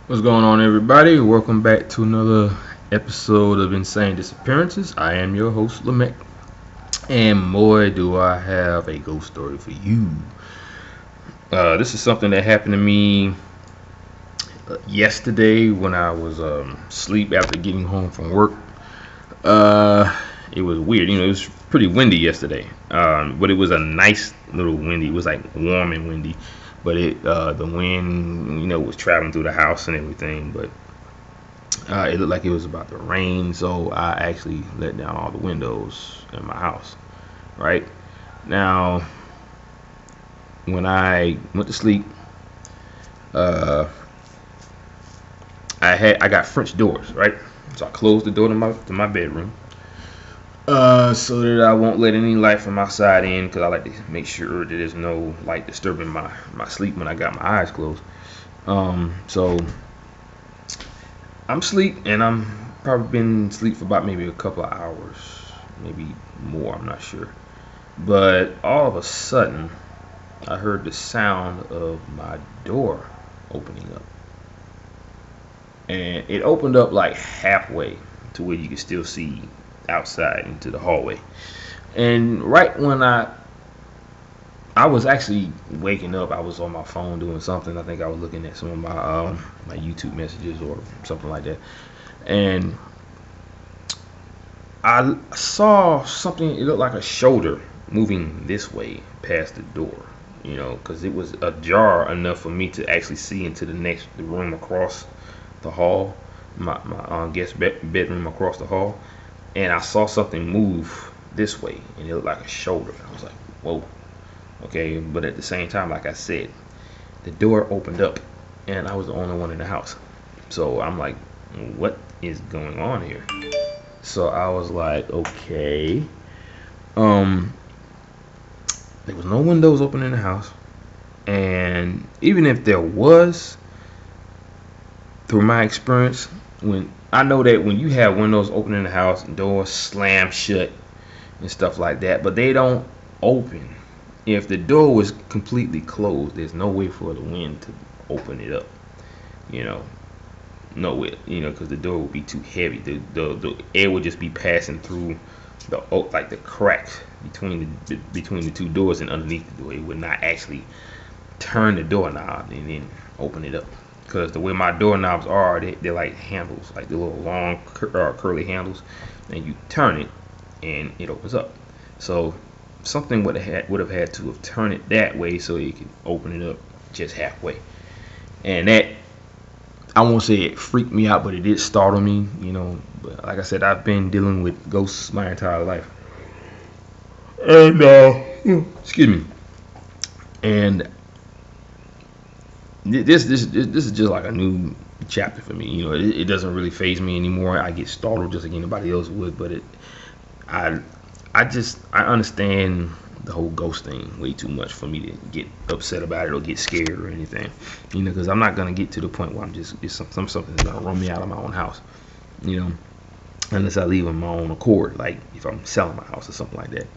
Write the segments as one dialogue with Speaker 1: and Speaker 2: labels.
Speaker 1: What's going on, everybody? Welcome back to another episode of Insane Disappearances. I am your host, Lamech, and boy, do I have a ghost story for you. This is something that happened to me yesterday when I was asleep after getting home from work. It was weird, it was pretty windy yesterday, but it was a nice little windy. It was like warm and windy, but the wind, was traveling through the house and everything, but it looked like it was about to rain, so I actually let down all the windows in my house. Right now, when I went to sleep, uh, I got French doors, right? So I closed the door to my bedroom, so that I won't let any light from outside in, because I like to make sure that there's no light disturbing my sleep when I got my eyes closed. So I'm asleep, and I'm probably been asleep for about maybe a couple of hours, maybe more, I'm not sure. But all of a sudden, I heard the sound of my door opening up. And it opened up like halfway to where you could still see outside into the hallway. And right when I was actually waking up, I was on my phone doing something. I think I was looking at some of my YouTube messages or something like that. And I saw something. It looked like a shoulder moving this way past the door, because it was ajar enough for me to actually see into the room across the hall, my guest bedroom across the hall. And I saw something move this way, and it looked like a shoulder. I was like, whoa, okay. But at the same time, like I said, the door opened up, and I was the only one in the house. So I'm like, what is going on here? So I was like, okay. Um, there was no windows open in the house, and even if there was, through my experience, when I know that when you have windows open in the house, doors slam shut and stuff like that, but they don't open. If the door was completely closed, there's no way for the wind to open it up. You know, no way. Because the door would be too heavy. The air would just be passing through the cracks between the two doors and underneath the door. It would not actually turn the doorknob and then open it up. Because the way my doorknobs are, they're like handles, like the little long curly handles, and you turn it and it opens up. So something would have had to have turned it that way so you can open it up just halfway. And that, I won't say it freaked me out, but it did startle me. But like I said, I've been dealing with ghosts my entire life. And excuse me. And this is just like a new chapter for me. It doesn't really faze me anymore. I get startled just like anybody else would, but I understand the whole ghost thing way too much for me to get upset about it or get scared or anything. Because I'm not gonna get to the point where it's something that's gonna run me out of my own house. Unless I leave on my own accord, like if I'm selling my house or something like that.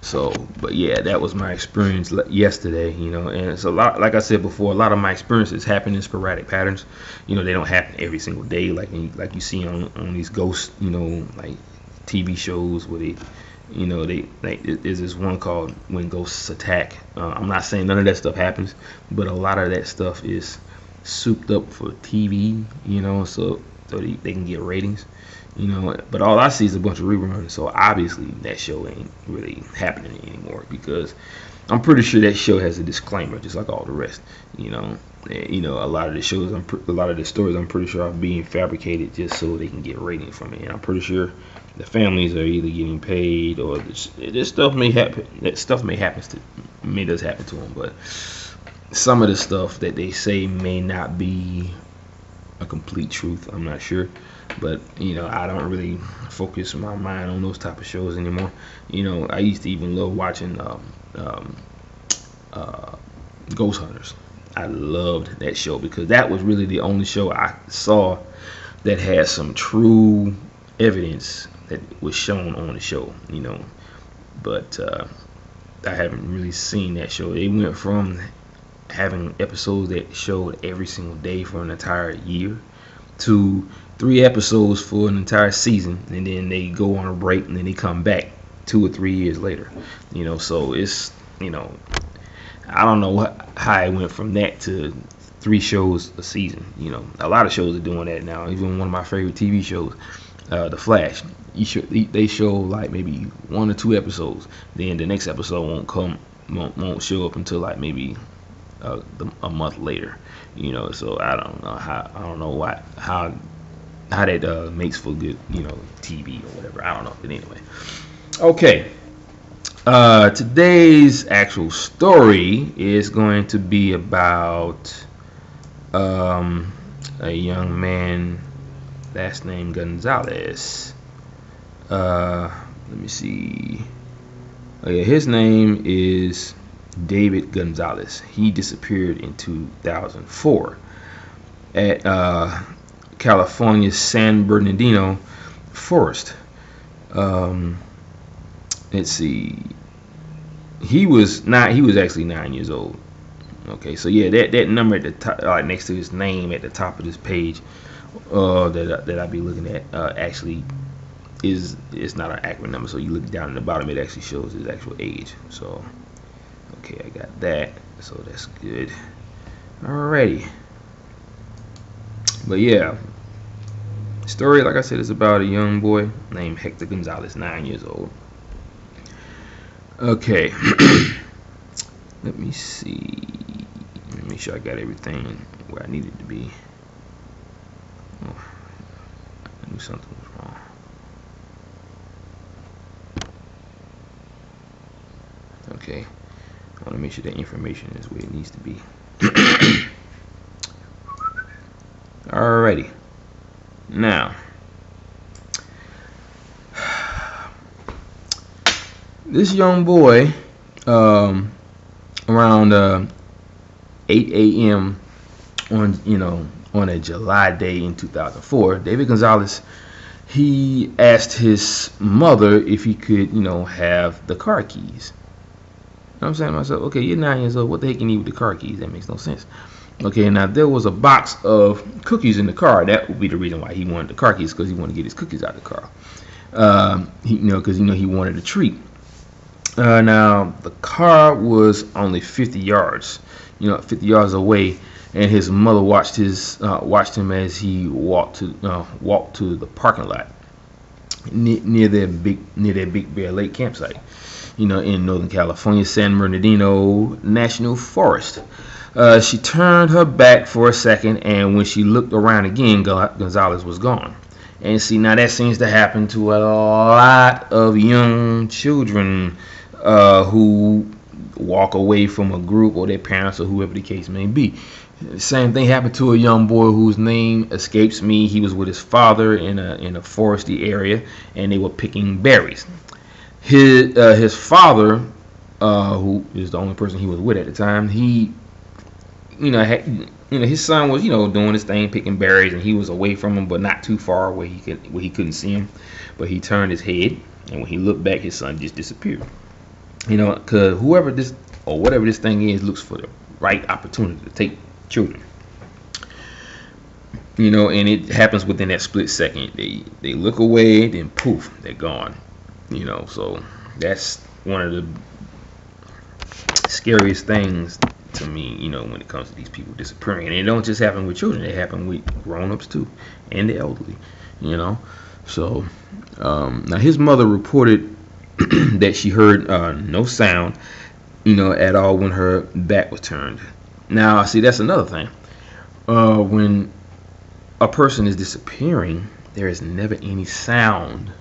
Speaker 1: So, but yeah, that was my experience yesterday, and it's a lot. Like I said before, a lot of my experiences happen in sporadic patterns. They don't happen every single day, like you see on these ghosts, like TV shows where there's this one called When Ghosts Attack. I'm not saying none of that stuff happens, but a lot of that stuff is souped up for TV, so they can get ratings. But all I see is a bunch of reruns, so obviously that show ain't really happening anymore, because I'm pretty sure that show has a disclaimer just like all the rest. A lot of the shows, a lot of the stories, I'm pretty sure are being fabricated just so they can get ratings from it. And I'm pretty sure the families are either getting paid or this stuff may happen. That stuff may happen does happen to them, but some of the stuff that they say may not be a complete truth. I'm not sure. But I don't really focus my mind on those type of shows anymore. I used to even love watching Ghost Hunters. I loved that show because that was really the only show I saw that had some true evidence that was shown on the show. But I haven't really seen that show. It went from having episodes that showed every single day for an entire year to 3 episodes for an entire season, and then they go on a break and then they come back 2 or 3 years later. So it's, I don't know how it went from that to 3 shows a season. A lot of shows are doing that now. Even one of my favorite TV shows, The Flash, they show like maybe 1 or 2 episodes. Then the next episode won't show up until like maybe a month later. So I don't know how that makes for good TV or whatever. I don't know, but anyway. Okay. Today's actual story is going to be about a young man, last name Gonzales. Let me see. Oh, yeah, his name is David Gonzales. He disappeared in 2004 at California's San Bernardino forest. Let's see. He was actually 9 years old. Okay, so yeah, that number at the top, next to his name at the top of this page, that I'll be looking at, actually it's not an accurate number. So you look down at the bottom, it actually shows his actual age. So okay, I got that. So that's good. Alrighty. But yeah, story, like I said, is about a young boy named Hector Gonzales, 9 years old. Okay. Let me see. Let me make sure I got everything where I need it to be. Oh, I knew something was wrong. Okay. I want to make sure that information is where it needs to be. Alrighty. Now, this young boy, around 8 a.m. on a July day in 2004, David Gonzales, he asked his mother if he could, have the car keys. I'm saying to myself, okay, you're 9 years old. What the heck you need with the car keys? That makes no sense. Okay, now there was a box of cookies in the car. That would be the reason why he wanted the car keys, because he wanted to get his cookies out of the car. Because he wanted a treat. Now the car was only 50 yards, 50 yards away, and his mother watched him as he walked to the parking lot near their Big Bear Lake campsite, in Northern California, San Bernardino National Forest. She turned her back for a second, and when she looked around again, Gonzales was gone. And see, now that seems to happen to a lot of young children who walk away from a group or their parents or whoever the case may be. The same thing happened to a young boy whose name escapes me. He was with his father in a foresty area, and they were picking berries. His father, who is the only person he was with at the time, his son was doing his thing, picking berries, and he was away from him, but not too far where he couldn't see him. But he turned his head, and when he looked back, his son just disappeared. Because whoever this or whatever this thing is looks for the right opportunity to take children. And it happens within that split second. They look away, then poof, they're gone. So that's one of the scariest things to me, when it comes to these people disappearing. And it don't just happen with children; it happen with grown-ups too, and the elderly. So now his mother reported that she heard no sound, at all when her back was turned. Now, see, that's another thing. When a person is disappearing, there is never any sound.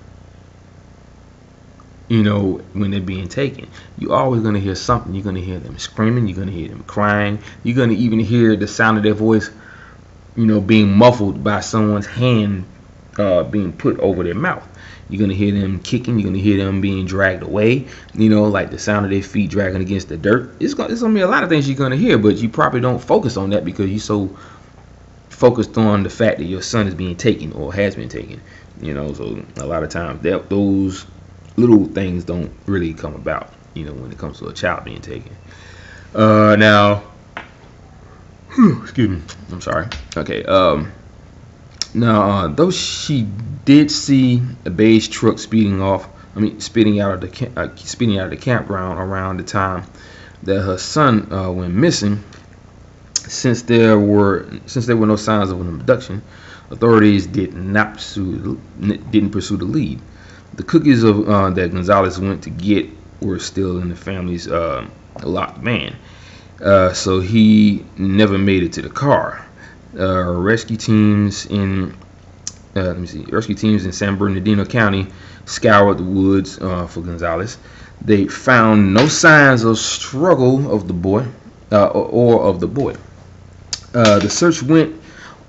Speaker 1: When they're being taken, you're always going to hear something. You're going to hear them screaming. You're going to hear them crying. You're going to even hear the sound of their voice, being muffled by someone's hand being put over their mouth. You're going to hear them kicking. You're going to hear them being dragged away, like the sound of their feet dragging against the dirt. It's going to be a lot of things you're going to hear, but you probably don't focus on that because you're so focused on the fact that your son is being taken or has been taken. So a lot of times those little things don't really come about, when it comes to a child being taken. Now, Excuse me. I'm sorry. Okay. Now, though she did see a beige truck speeding off, speeding out of the campground around the time that her son went missing. Since there were no signs of an abduction, authorities didn't pursue the lead. The cookies that Gonzales went to get were still in the family's locked van, so he never made it to the car. Rescue teams in San Bernardino County scoured the woods for Gonzales. They found no signs of struggle of the boy or of the boy. The search went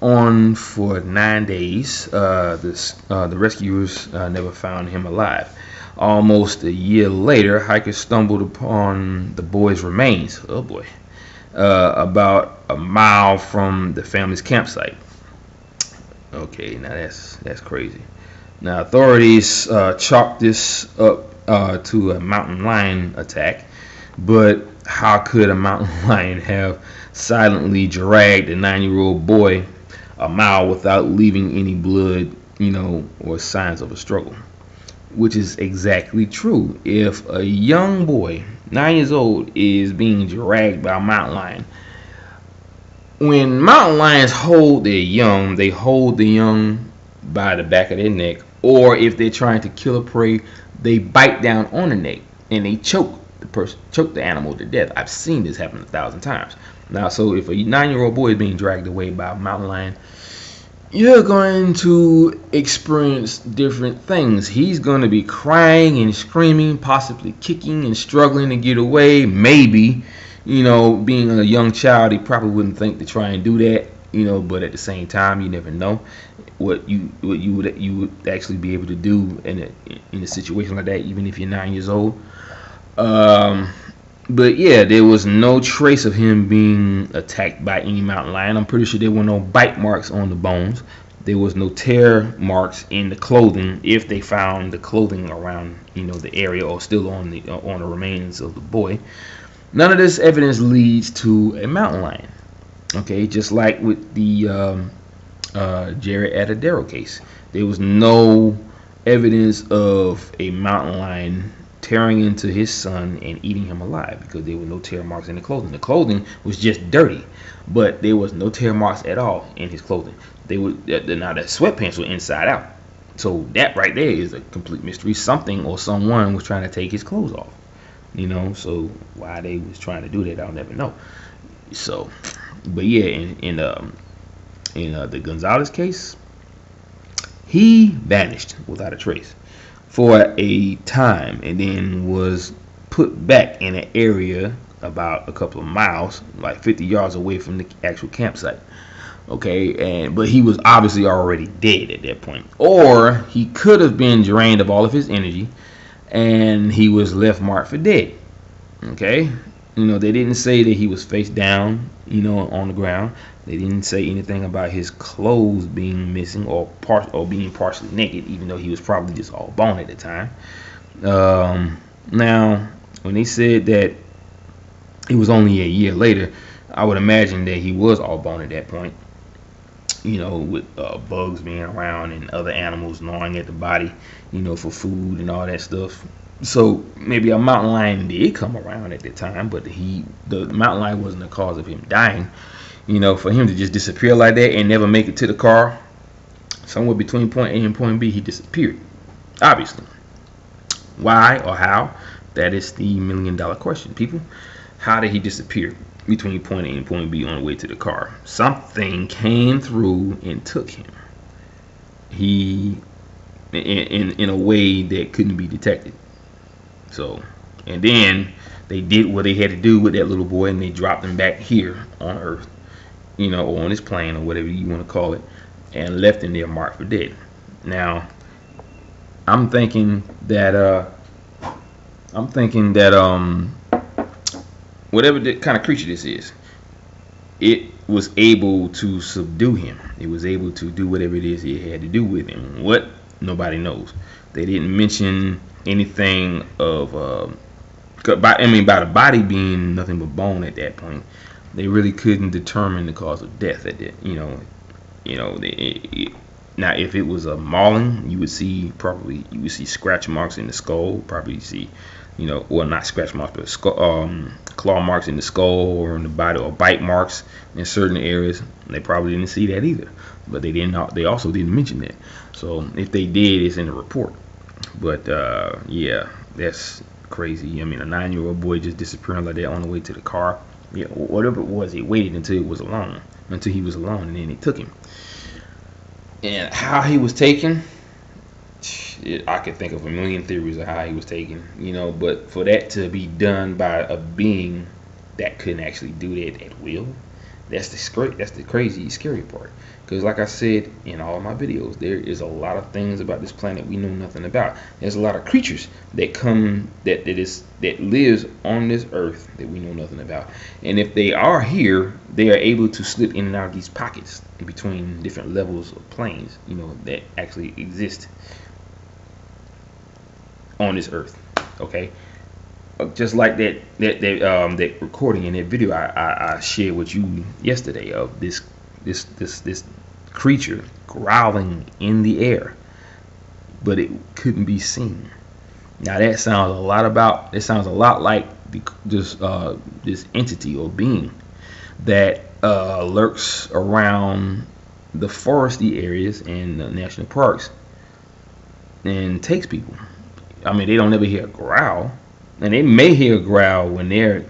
Speaker 1: on for 9 days. The rescuers never found him alive. Almost a year later, hikers stumbled upon the boy's remains. Oh boy. About a mile from the family's campsite. Okay, now that's crazy. Now authorities chalked this up to a mountain lion attack, but how could a mountain lion have silently dragged a 9-year-old boy a mile without leaving any blood, or signs of a struggle? Which is exactly true. If a young boy, 9 years old, is being dragged by a mountain lion, when mountain lions hold their young, they hold the young by the back of their neck, or if they're trying to kill a prey, they bite down on the neck and they choke the animal to death. I've seen this happen 1,000 times. Now, so if a 9-year-old boy is being dragged away by a mountain lion, you're going to experience different things. He's going to be crying and screaming, possibly kicking and struggling to get away. Maybe, being a young child, he probably wouldn't think to try and do that. But at the same time, you never know what you would actually be able to do in a situation like that, even if you're 9 years old. But yeah, there was no trace of him being attacked by any mountain lion. I'm pretty sure there were no bite marks on the bones. There was no tear marks in the clothing, if they found the clothing around, the area or still on the remains of the boy. None of this evidence leads to a mountain lion. Okay, just like with the Jared Atadero case, there was no evidence of a mountain lion tearing into his son and eating him alive, because there were no tear marks in the clothing. The clothing was just dirty, but there was no tear marks at all in his clothing. Now the sweatpants were inside out, so that right there is a complete mystery. Something or someone was trying to take his clothes off, so why they was trying to do that, I'll never know. So, but yeah, in the Gonzales case, he vanished without a trace for a time, and then was put back in an area about a couple of miles, like 50 yards away from the actual campsite. Okay, but he was obviously already dead at that point, or he could have been drained of all of his energy, and he was left marked for dead. Okay, they didn't say that he was face down, on the ground. They didn't say anything about his clothes being missing or being partially naked, even though he was probably just all bone at the time. Now, when they said that it was only a year later, I would imagine that he was all bone at that point. With bugs being around and other animals gnawing at the body, for food and all that stuff. So maybe a mountain lion did come around at the time, but the mountain lion wasn't the cause of him dying. For him to just disappear like that and never make it to the car, somewhere between point A and point B, he disappeared. Obviously. Why or how? That is the $1 million question, people. How did he disappear between point A and point B on the way to the car? Something came through and took him. He, in a way that couldn't be detected. So, and then they did what they had to do with that little boy, and they dropped him back here on Earth, or on his plane, or whatever you want to call it, and left him there marked for dead. Now, I'm thinking that whatever the kind of creature this is, it was able to subdue him. It was able to do whatever it is it had to do with him. What? Nobody knows. They didn't mention anything of by the body being nothing but bone at that point. they really couldn't determine the cause of death at that. Now, if it was a mauling, you would see scratch marks in the skull. Probably see, well, not scratch marks, but claw marks in the skull or in the body, or bite marks in certain areas. They probably didn't see that either, but they didn't. They also didn't mention that. So if they did, it's in the report. But yeah, that's crazy. I mean, a 9-year-old boy just disappearing like that on the way to the car. Yeah, whatever it was, he waited until he was alone, and then they took him. And how he was taken, I could think of a million theories of how he was taken, but for that to be done by a being that couldn't actually do that at will, that's the crazy, scary part. Because like I said in all my videos, there is a lot of things about this planet we know nothing about. There's a lot of creatures that lives on this earth that we know nothing about. And if they are here, they are able to slip in and out of these pockets in between different levels of planes, that actually exist on this earth. Okay, just like that recording in that video I shared with you yesterday of this creature growling in the air, but it couldn't be seen. Now that sounds a lot like this entity or being that lurks around the foresty areas and the national parks and takes people. I mean, they don't ever hear a growl, and they may hear a growl when they're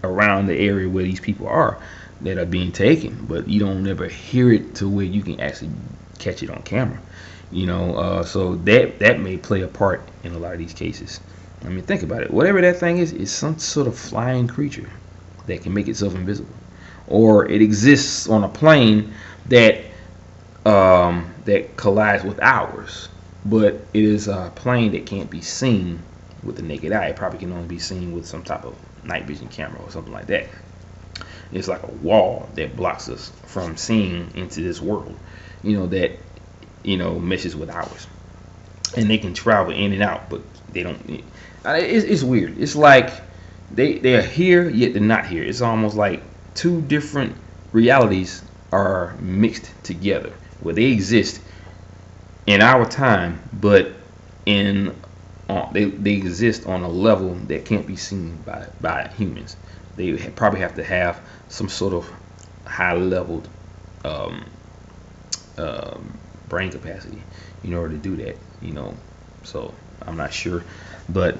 Speaker 1: around the area where these people are that are being taken, but you don't ever hear it to where you can actually catch it on camera. So that may play a part in a lot of these cases. I mean, think about it. Whatever that thing is some sort of flying creature that can make itself invisible, or it exists on a plane that collides with ours, but it is a plane that can't be seen with the naked eye. It probably can only be seen with some type of night vision camera or something like that. It's like a wall that blocks us from seeing into this world, that meshes with ours, and they can travel in and out, but they don't. It's weird. It's like they're here yet they're not here. It's almost like two different realities are mixed together, where they exist in our time, but they exist on a level that can't be seen by humans. They probably have to have some sort of high-leveled brain capacity in order to do that. So I'm not sure, but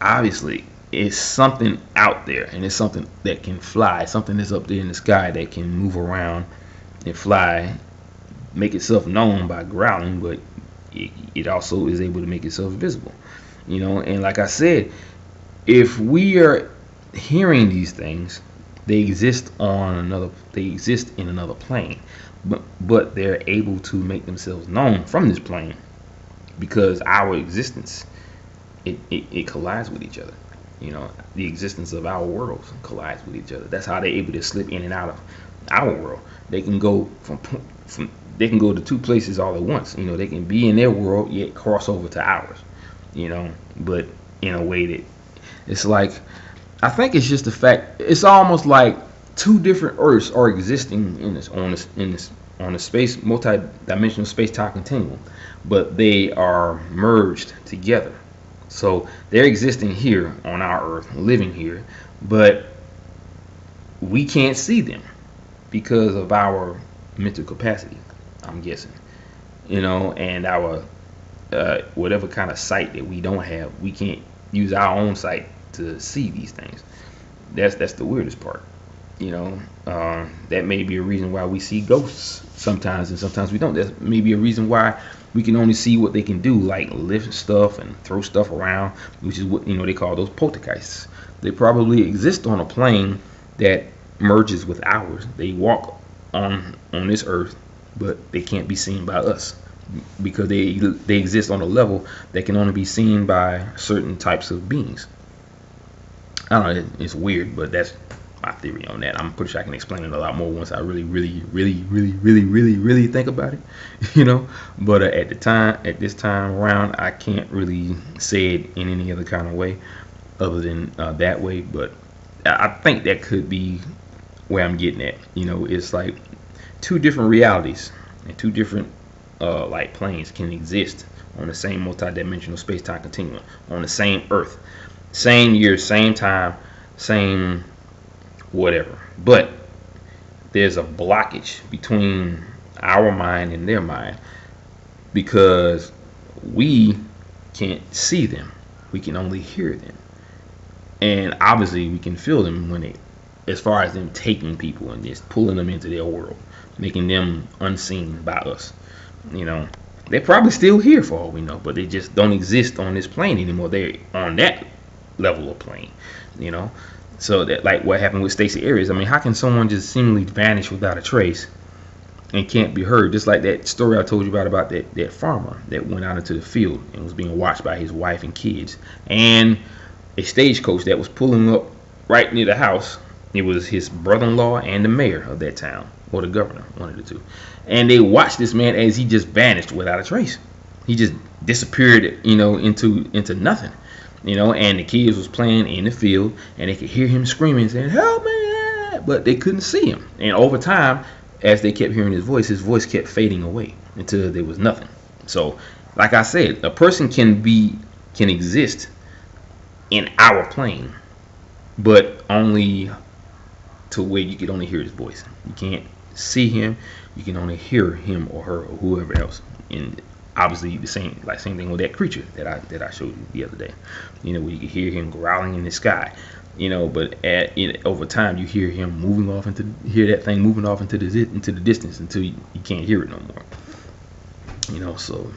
Speaker 1: obviously it's something out there, and it's something that can fly. Something that's up there in the sky that can move around and fly, make itself known by growling, but it also is able to make itself visible. And like I said, if we are hearing these things, they exist in another plane, but they're able to make themselves known from this plane because our existence it collides with each other. The existence of our worlds collides with each other. That's how they're able to slip in and out of our world. They can go they can go to two places all at once. They can be in their world yet cross over to ours. But in a way that it's like, I think it's just the fact, it's almost like two different Earths are existing on the space, multi-dimensional space-time continuum, but they are merged together. So they're existing here on our Earth, living here, but we can't see them because of our mental capacity, I'm guessing. And our whatever kind of sight that we don't have, we can't use our own sight to see these things. That's the weirdest part. That may be a reason why we see ghosts sometimes, and sometimes we don't. That may be a reason why we can only see what they can do, like lift stuff and throw stuff around, which is what they call those poltergeists. They probably exist on a plane that merges with ours. They walk on this earth, but they can't be seen by us because they exist on a level that can only be seen by certain types of beings. I don't know, it's weird, but that's my theory on that. I'm pretty sure I can explain it a lot more once I really think about it, But at this time around, I can't really say it in any other kind of way other than that way. But I think that could be where I'm getting at. It's like two different realities and two different like planes can exist on the same multi-dimensional space-time continuum on the same Earth, same year, same time, same whatever. But there's a blockage between our mind and their mind because we can't see them. We can only hear them. And obviously we can feel them when as far as them taking people and just pulling them into their world, making them unseen by us. They're probably still here for all we know, but they just don't exist on this plane anymore. They're on that level of plane, So that, like what happened with Stacey Aries. I mean, how can someone just seemingly vanish without a trace and can't be heard? Just like that story I told you about that farmer that went out into the field and was being watched by his wife and kids, and a stagecoach that was pulling up right near the house. It was his brother-in-law and the mayor of that town, or the governor, one of the two. And they watched this man as he just vanished without a trace. He just disappeared, into nothing. And the kids was playing in the field, and they could hear him screaming, saying, "Help me!" But they couldn't see him. And over time, as they kept hearing his voice kept fading away until there was nothing. So, like I said, a person can exist in our plane, but only to where you can only hear his voice. You can't see him. You can only hear him or her or whoever else. And obviously the same thing with that creature that I showed you the other day. Where you can hear him growling in the sky. But over time you hear him hear that thing moving off into the distance until you can't hear it no more. So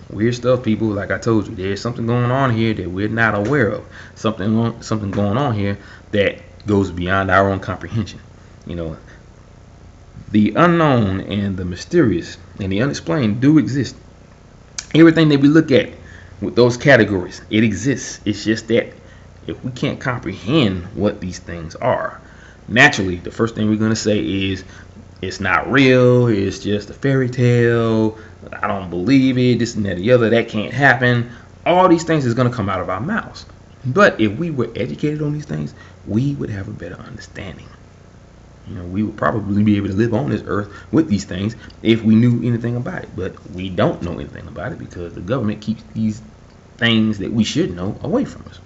Speaker 1: weird stuff, people. Like I told you, there's something going on here that we're not aware of. Something going on here that goes beyond our own comprehension. The unknown and the mysterious and the unexplained do exist. Everything that we look at with those categories, it exists. It's just that if we can't comprehend what these things are, naturally the first thing we're going to say is it's not real, it's just a fairy tale, I don't believe it, this and that and the other, that can't happen. All these things is going to come out of our mouths. But if we were educated on these things, we would have a better understanding. We would probably be able to live on this earth with these things if we knew anything about it. But we don't know anything about it because the government keeps these things that we should know away from us.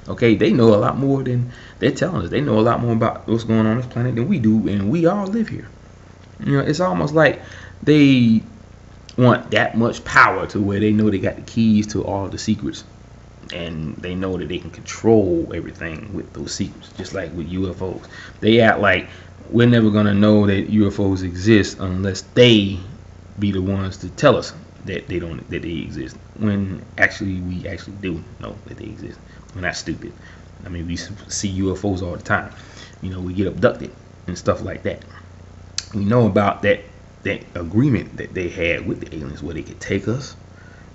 Speaker 1: Okay, they know a lot more than they're telling us. They know a lot more about what's going on this planet than we do, and we all live here. It's almost like they want that much power to where they know they got the keys to all the secrets, and they know that they can control everything with those secrets. Just like with UFOs, they act like we're never gonna know that UFOs exist unless they be the ones to tell us that they exist. When we actually do know that they exist. We're not stupid. I mean, we see UFOs all the time. We get abducted and stuff like that. We know about that agreement that they had with the aliens, where they could take us,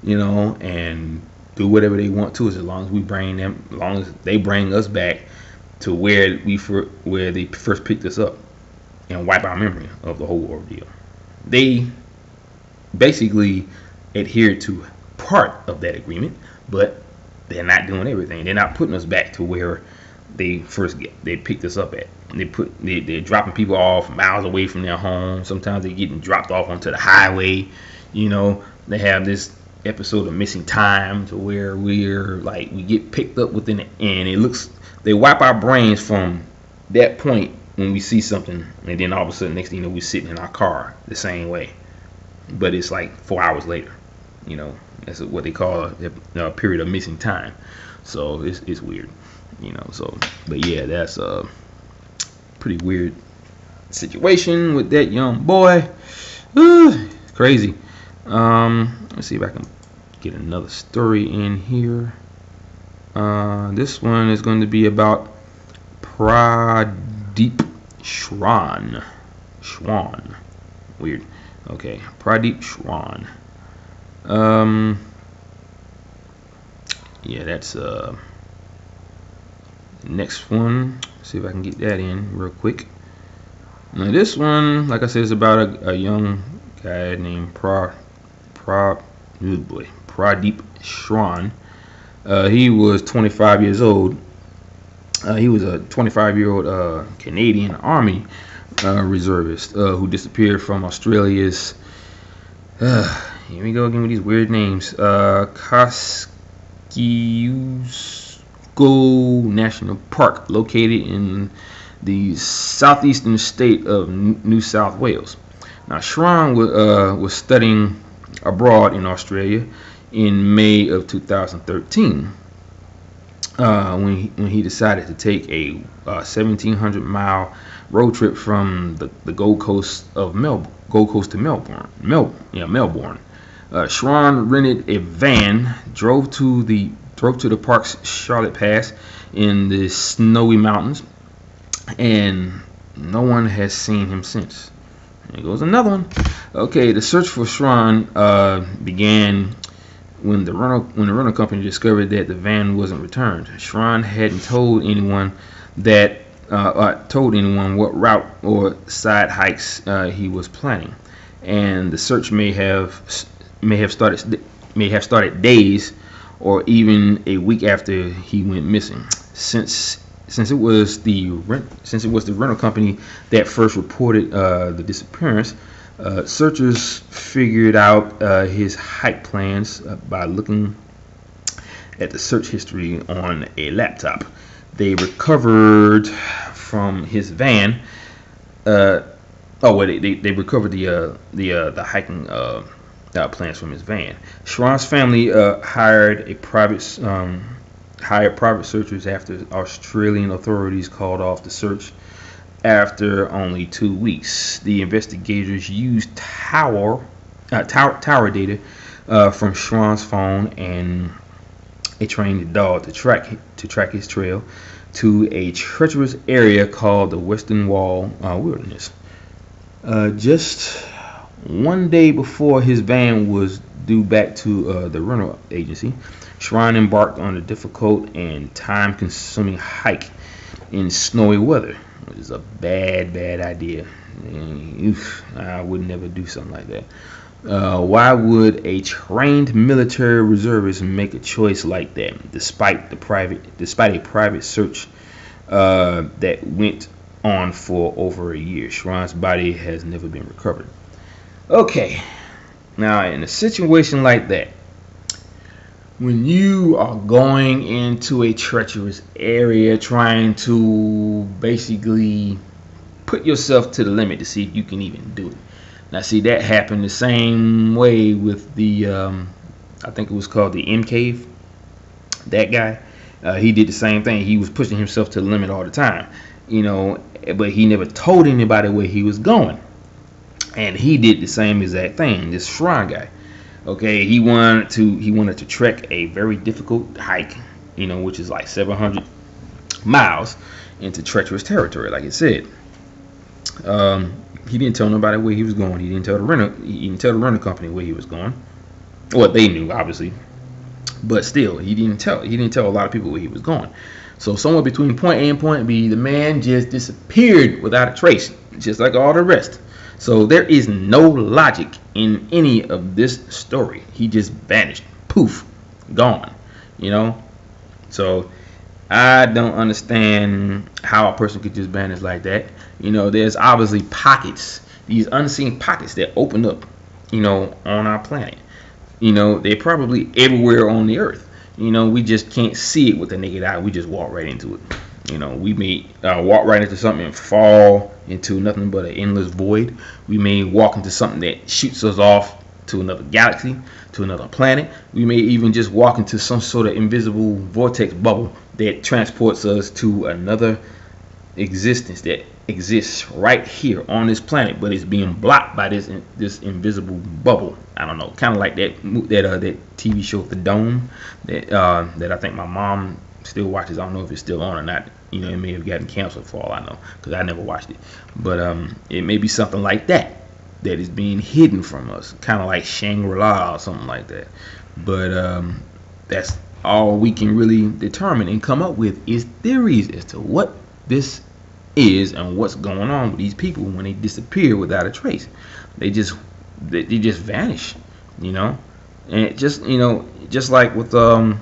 Speaker 1: and do whatever they want to us, as long as they bring us back to where they first picked us up and wipe our memory of the whole ordeal. They basically adhere to part of that agreement, but they're not doing everything. They're not putting us back to where they picked us up at. They're dropping people off miles away from their home. Sometimes they're getting dropped off onto the highway. They have this episode of Missing Time to where we get picked up within it, and they wipe our brains from that point when we see something, and then all of a sudden, next thing you know, we're sitting in our car the same way, but it's like 4 hours later. That's what they call a period of missing time. So it's weird, but yeah, that's a pretty weird situation with that young boy. It's crazy. Let's see if I can get another story in here. This one is going to be about Prabhdeep Srawn. Weird. Okay, Prabhdeep Srawn. Yeah, that's the next one. See if I can get that in real quick. Now this one, like I said, is about a young guy named Prabhdeep Srawn. He was 25 years old. He was a 25-year-old Canadian Army reservist who disappeared from Australia's. Here we go again with these weird names. Kosciuszko National Park, located in the southeastern state of New South Wales. Now, Srawn was studying abroad in Australia in May of 2013 when he decided to take a 1,700-mile road trip from the Gold Coast to Melbourne. Srawn rented a van, drove to the park's Charlotte Pass in the snowy mountains, and no one has seen him since. There goes another one. Okay, the search for Srawn began when the rental company discovered that the van wasn't returned. Srawn hadn't told anyone what route or side hikes he was planning, and the search may have started days or even a week after he went missing. Since it was the rental company that first reported the disappearance, searchers figured out his hike plans by looking at the search history on a laptop. They recovered from his van. They recovered the hiking plans from his van. Srawn's family hired private searchers after Australian authorities called off the search after only 2 weeks. The investigators used tower data from Srawn's phone and a trained dog to track his trail to a treacherous area called the Western Wall Wilderness. Just one day before his van was due back to the rental agency, Srawn embarked on a difficult and time-consuming hike in snowy weather, which is a bad idea. I would never do something like that. Why would a trained military reservist make a choice like that, despite a private search that went on for over a year? Srawn's body has never been recovered. Okay, now in a situation like that, when you are going into a treacherous area, trying to basically put yourself to the limit to see if you can even do it. Now, see, that happened the same way with the, I think it was called the M Cave. That guy, he did the same thing. He was pushing himself to the limit all the time, but he never told anybody where he was going. And he did the same exact thing. This Srawn guy, okay, he wanted to trek a very difficult hike, which is like 700 miles into treacherous territory, like it said. He didn't tell nobody where he was going. He didn't tell the rental company where he was going. Well, they knew, obviously, but still, he didn't tell a lot of people where he was going. So somewhere between point A and point B, the man just disappeared without a trace, just like all the rest. So there is no logic in any of this story. He just vanished, poof, gone. So I don't understand how a person could just vanish like that. There's obviously pockets, these unseen pockets that open up, on our planet. They're probably everywhere on the earth. We just can't see it with the naked eye. We just walk right into it. We may walk right into something and fall into nothing but an endless void. We may walk into something that shoots us off to another galaxy, to another planet. We may even just walk into some sort of invisible vortex bubble that transports us to another existence that exists right here on this planet, but it's being blocked by this invisible bubble. I don't know, kind of like that TV show, The Dome, that I think my mom still watches. I don't know if it's still on or not. It may have gotten canceled for all I know, because I never watched it. But it may be something like that is being hidden from us, kind of like Shangri-La or something like that. But that's all we can really determine and come up with is theories as to what this is and what's going on with these people when they disappear without a trace. They just vanish, and it just like with the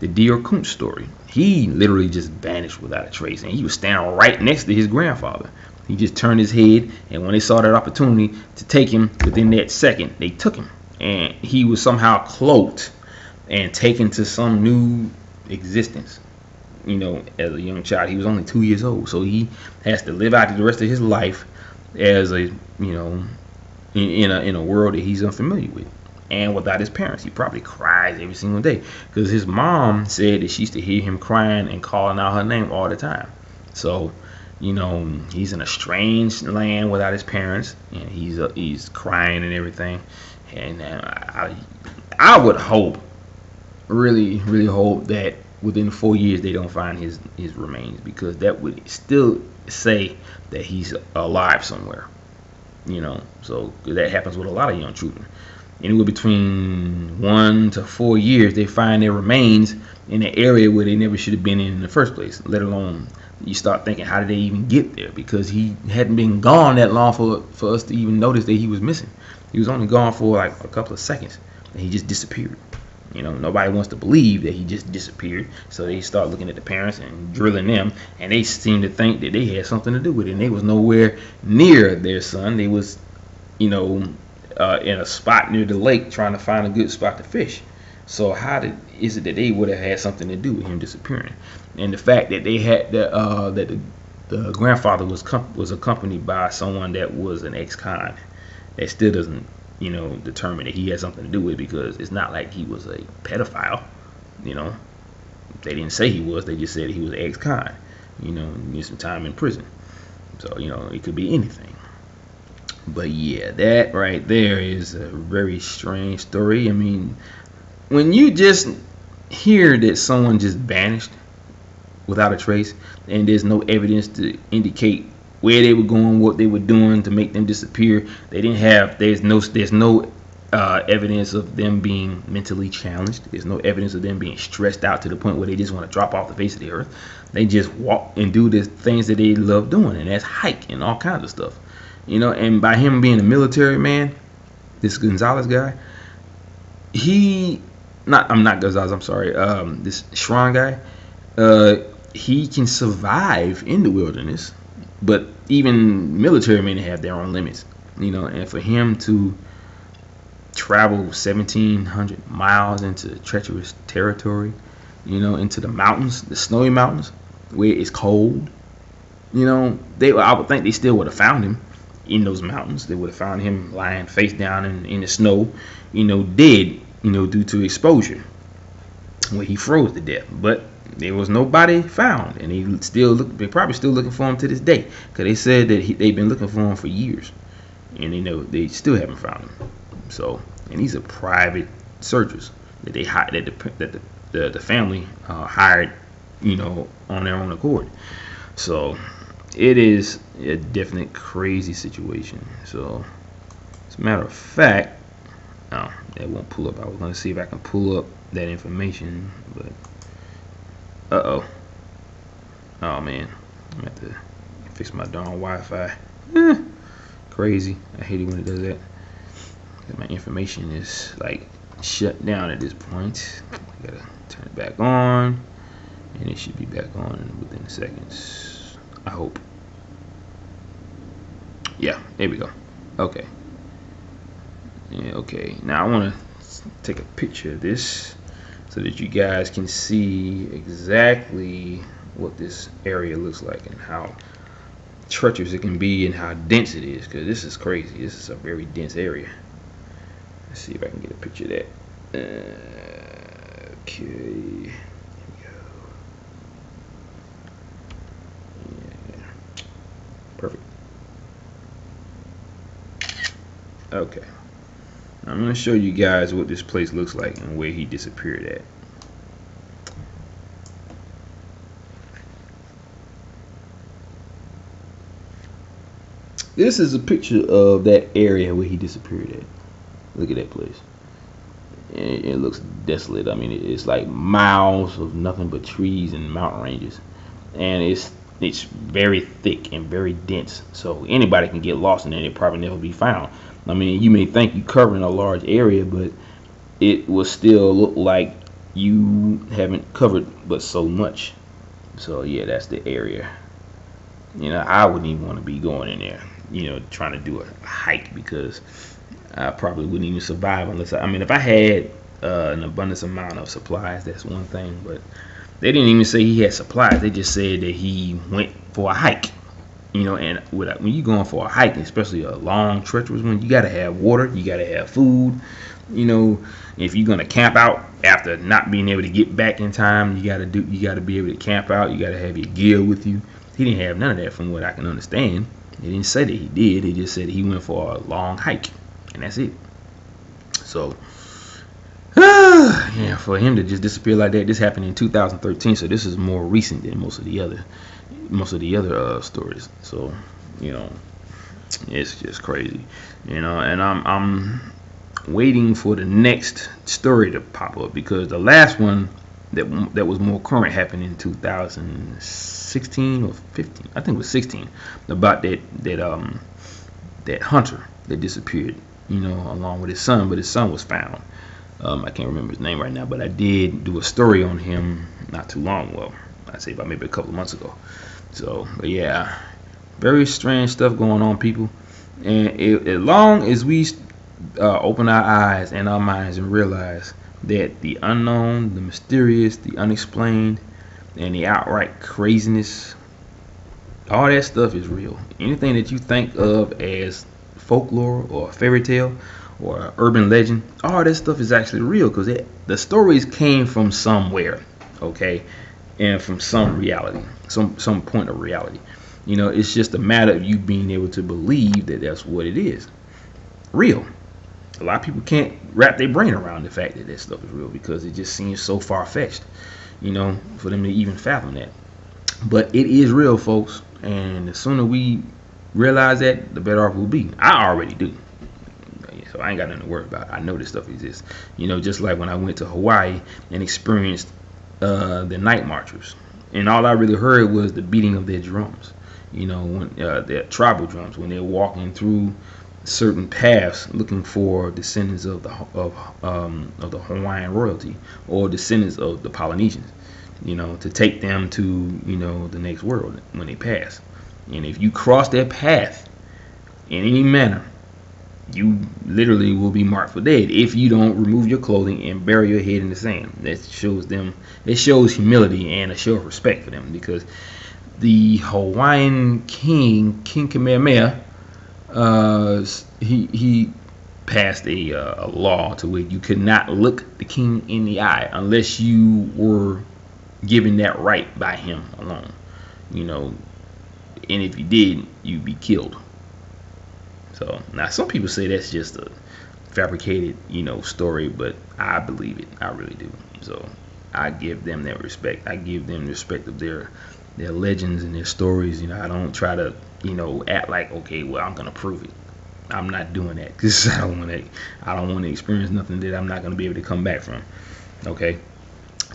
Speaker 1: Deer Koontz story. he literally just vanished without a trace, and he was standing right next to his grandfather. He just turned his head, and when they saw that opportunity to take him, within that second, they took him. And he was somehow cloaked and taken to some new existence. You know, as a young child, he was only 2 years old, so he has to live out the rest of his life as a, you know, in a world that he's unfamiliar with, and without his parents. He probably cries every single day because his mom said that she used to hear him crying and calling out her name all the time. So, you know, he's in a strange land without his parents, and he's crying and everything. And I would hope, really hope, that within 4 years they don't find his remains, because that would still say that he's alive somewhere. You know, so that happens with a lot of young children. Anywhere between 1 to 4 years, they find their remains in an area where they never should have been in the first place. Let alone, you start thinking, how did they even get there? Because he hadn't been gone that long for us to even notice that he was missing. He was only gone for like a couple of seconds, and he just disappeared. You know, nobody wants to believe that he just disappeared, so they start looking at the parents and drilling them, and they seem to think that they had something to do with it. And they was nowhere near their son. They was, you know, in a spot near the lake trying to find a good spot to fish. So is it that they would have had something to do with him disappearing? And the fact that they had that the grandfather was accompanied by someone that was an ex-con, that still doesn't, you know, determine that he had something to do with it, because it's not like he was a pedophile. You know, they didn't say he was. They just said he was an ex-con. You know, need some time in prison. So, you know, it could be anything. But yeah, that right there is a very strange story. I mean, when you just hear that someone just vanished without a trace, and there's no evidence to indicate where they were going, what they were doing to make them disappear. There's no evidence of them being mentally challenged. There's no evidence of them being stressed out to the point where they just want to drop off the face of the earth. They just walk and do the things that they love doing, and that's hike and all kinds of stuff. You know, and by him being a military man, this Gonzales guy, I'm not Gonzales, I'm sorry, this Srawn guy, he can survive in the wilderness. But even military men have their own limits, you know, and for him to travel 1,700 miles into treacherous territory, you know, into the mountains, the snowy mountains, where it's cold, you know, I would think they still would have found him in those mountains. They would have found him lying face down in the snow, you know, dead, you know, due to exposure, where he froze to death. But there was nobody found, and they're probably still looking for him to this day, because they said that they've been looking for him for years, and they still haven't found him. So, and these are private searchers that they hired, that the family hired, you know, on their own accord. So it is a definite crazy situation. So, as a matter of fact, that won't pull up. I was going to see if I can pull up that information, but oh man, I'm gonna have to fix my darn Wi-Fi. Crazy. I hate it when it does that. My information is like shut down at this point. I gotta turn it back on, and it should be back on within seconds, I hope. Yeah, there we go. Okay. Yeah, okay. Now I want to take a picture of this so that you guys can see exactly what this area looks like and how treacherous it can be and how dense it is, because this is crazy. This is a very dense area. Let's see if I can get a picture of that. Okay, here we go. Yeah. Perfect. Okay. I'm going to show you guys what this place looks like and where he disappeared at. This is a picture of that area where he disappeared at. Look at that place. It looks desolate. I mean, it's like miles of nothing but trees and mountain ranges, and it's very thick and very dense. So anybody can get lost in it. It probably never be found. I mean, you may think you're covering a large area, but it will still look like you haven't covered but so much. So yeah, that's the area. I wouldn't even want to be going in there, trying to do a hike, because I probably wouldn't even survive unless I mean, if I had an abundance amount of supplies, that's one thing. But they didn't even say he had supplies. They just said that he went for a hike. And when you going for a hike, especially a long, treacherous one, you gotta have water, you gotta have food. If you're gonna camp out after not being able to get back in time, you gotta be able to camp out. You gotta have your gear with you. He didn't have none of that, from what I can understand. They didn't say that he did. They just said he went for a long hike, and that's it. So, yeah, for him to just disappear like that, this happened in 2013. So this is more recent than most of the other stories. So, it's just crazy, and I'm waiting for the next story to pop up, because the last one that was more current happened in 2016 or 15. I think it was 16, about that hunter that disappeared, along with his son, but his son was found. I can't remember his name right now, but I did do a story on him not too long. Well, I'd say about maybe a couple of months ago. So, but yeah, very strange stuff going on, people. And as long as we open our eyes and our minds and realize that the unknown, the mysterious, the unexplained, and the outright craziness, all that stuff is real. Anything that you think of as folklore or a fairy tale or urban legend, all that stuff is actually real, because the stories came from somewhere, okay, and from some reality, some point of reality. It's just a matter of you being able to believe that that's what it is, real. A lot of people can't wrap their brain around the fact that stuff is real, because it just seems so far-fetched, for them to even fathom that. But it is real, folks, and the sooner we realize that, the better off we'll be. I already do. So I ain't got nothing to worry about. I know this stuff exists. Just like when I went to Hawaii and experienced the night marchers, and all I really heard was the beating of their drums. When their tribal drums, when they're walking through certain paths looking for descendants of the Hawaiian royalty, or descendants of the Polynesians, to take them to the next world when they pass. And if you cross their path in any manner, you literally will be marked for dead if you don't remove your clothing and bury your head in the sand. That shows them. It shows humility and a show of respect for them, because the Hawaiian King Kamehameha, he passed a law to where you could not look the king in the eye unless you were given that right by him alone. And if you did, you'd be killed. So now some people say that's just a fabricated, story, but I believe it. I really do. So I give them that respect. I give them respect of their legends and their stories. I don't try to, act like, okay, well, I'm gonna prove it. I'm not doing that, because I don't want to experience nothing that I'm not gonna be able to come back from. Okay.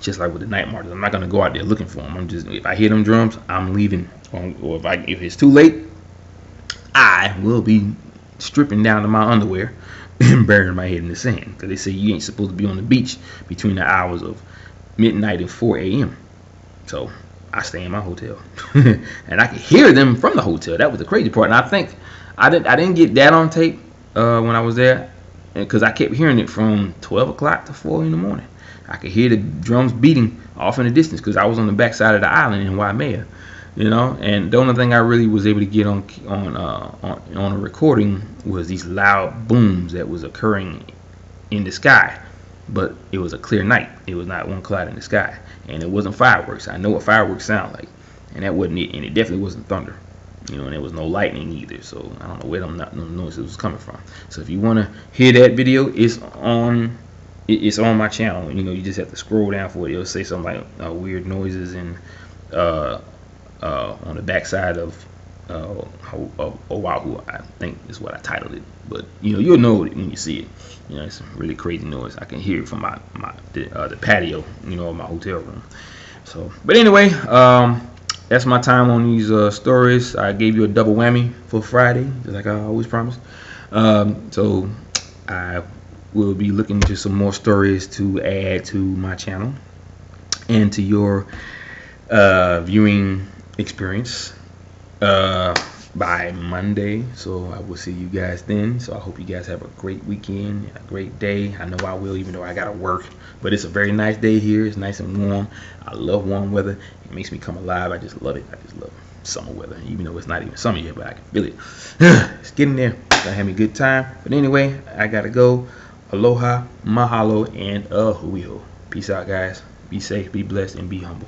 Speaker 1: Just like with the night marchers, I'm not gonna go out there looking for them. If I hear them drums, I'm leaving. Or if it's too late, I will be stripping down to my underwear and burying my head in the sand, because they say you ain't supposed to be on the beach between the hours of midnight and 4 a.m. So I stay in my hotel, and I could hear them from the hotel. That was the crazy part. And I think I didn't get that on tape when I was there, because I kept hearing it from 12 o'clock to 4 in the morning. I could hear the drums beating off in the distance, because I was on the backside of the island in Waimea. And the only thing I really was able to get on a recording was these loud booms that was occurring in the sky. But it was a clear night. It was not one cloud in the sky, and it wasn't fireworks. I know what fireworks sound like, and that wasn't it. And it definitely wasn't thunder. And there was no lightning either. So I don't know where them noises was coming from. So if you want to hear that video, it's on my channel. You just have to scroll down for it. It'll say something like weird noises and on the backside of Oahu, I think is what I titled it. But you'll know it when you see it. It's a really crazy noise. I can hear it from the patio, of my hotel room. So, but anyway, that's my time on these stories. I gave you a double whammy for Friday, just like I always promised. So I will be looking into some more stories to add to my channel and to your viewing experience by Monday. So I will see you guys then. So I hope you guys have a great weekend, a great day. I know I will, even though I gotta work, but it's a very nice day here. It's nice and warm. I love warm weather. It makes me come alive. I just love it. I just love summer weather, even though it's not even summer yet, but I can feel it. It's getting there. I having a good time. But anyway, I gotta go. Aloha, mahalo, and ahuiho. Peace out, guys. Be safe, be blessed, and be humble.